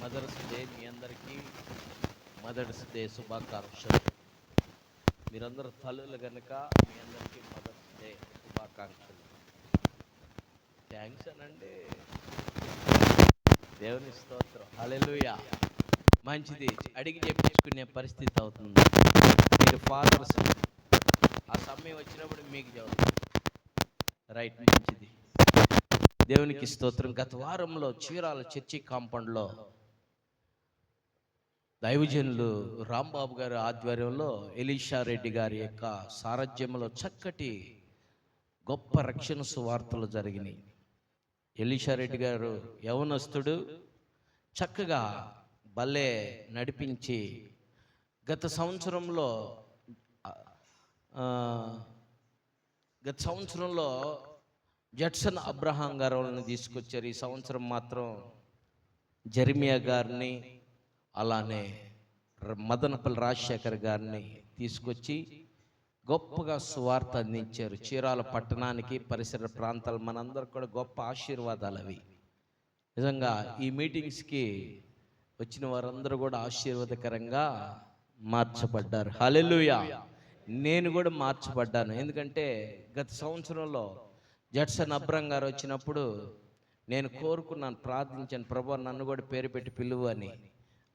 Mothers day మీ అందరికీ mothers day శుభాకాంక్షలు. మీరందరూ తల్లులు కనుక మీ అందరికీ మదర్స్ డే శుభాకాంక్షలు. థ్యాంక్స్ అనండి. దేవుని స్తోత్రం. హల్లెలూయా. మంచిది, అడిగి చెప్పించుకునే పరిస్థితి అవుతుంది. మీరు ఫాదర్స్, ఆ సమయం వచ్చినప్పుడు మీకు చెబుతారు. రైట్, మంచిది. దేవునికి స్తోత్రం. గత వారంలో చీరాల చర్చి కాంపౌండ్లో దైవజనులు రాంబాబు గారి ఆధ్వర్యంలో ఎలీషా రెడ్డి గారి యొక్క సారథ్యంలో చక్కటి గొప్ప రక్షణ సువార్తలు జరిగినాయి. ఎలీషా రెడ్డి గారు యవనస్తుడు, చక్కగా భలే నడిపించి గత సంవత్సరంలో జడ్సన్ అబ్రహాం గారు వాళ్ళని తీసుకొచ్చారు. ఈ సంవత్సరం మాత్రం జెర్మియా గారిని, అలానే మదనపల్లి రాజశేఖర్ గారిని తీసుకొచ్చి గొప్పగా సువార్త అందించారు. చీరాల పట్టణానికి, పరిసర ప్రాంతాలు మనందరికి కూడా గొప్ప ఆశీర్వాదాలు అవి. నిజంగా ఈ మీటింగ్స్కి వచ్చిన వారందరూ కూడా ఆశీర్వాదకరంగా మార్చబడ్డారు. హల్లెలూయా. నేను కూడా మార్చబడ్డాను. ఎందుకంటే గత సంవత్సరంలో జడ్సన్ అబ్రహాం గారు వచ్చినప్పుడు నేను కోరుకున్నాను, ప్రార్థించాను, ప్రభువా నన్ను కూడా పేరు పెట్టి పిలువు అని.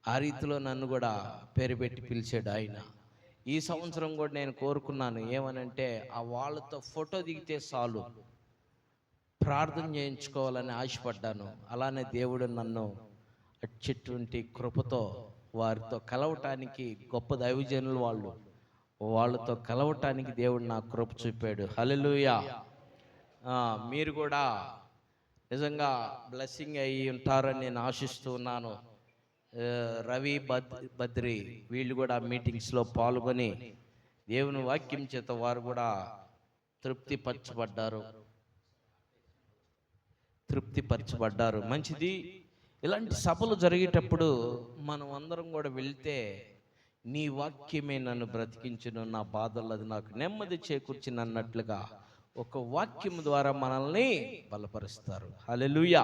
ఆ రీతిలో నన్ను కూడా పేరు పెట్టి పిలిచాడు ఆయన. ఈ సంవత్సరం కూడా నేను కోరుకున్నాను, ఏమనంటే ఆ వాళ్ళతో ఫోటో దిగితే చాలు, ప్రార్థన చేయించుకోవాలని ఆశపడ్డాను. అలానే దేవుడు నన్ను అటువంటి కృపతో వారితో కలవటానికి, గొప్ప దైవజనులు వాళ్ళతో కలవటానికి దేవుడు నాకు కృప చూపాడు. హల్లెలూయా. మీరు కూడా నిజంగా బ్లెస్సింగ్ అయ్యి ఉంటారని నేను ఆశిస్తూ ఉన్నాను. రవి, బద్రి వీళ్ళు కూడా మీటింగ్స్లో పాల్గొని దేవుని వాక్యం చేత వారు కూడా తృప్తిపరచబడ్డారు. మంచిది. ఇలాంటి సభలు జరిగేటప్పుడు మనం అందరం కూడా వెళ్తే, నీ వాక్యమే నన్ను బ్రతికించును, నా బాధల్లో అది నాకు నెమ్మది చేకూర్చిన అన్నట్లుగా ఒక వాక్యం ద్వారా మనల్ని బలపరుస్తారు. హల్లెలూయా.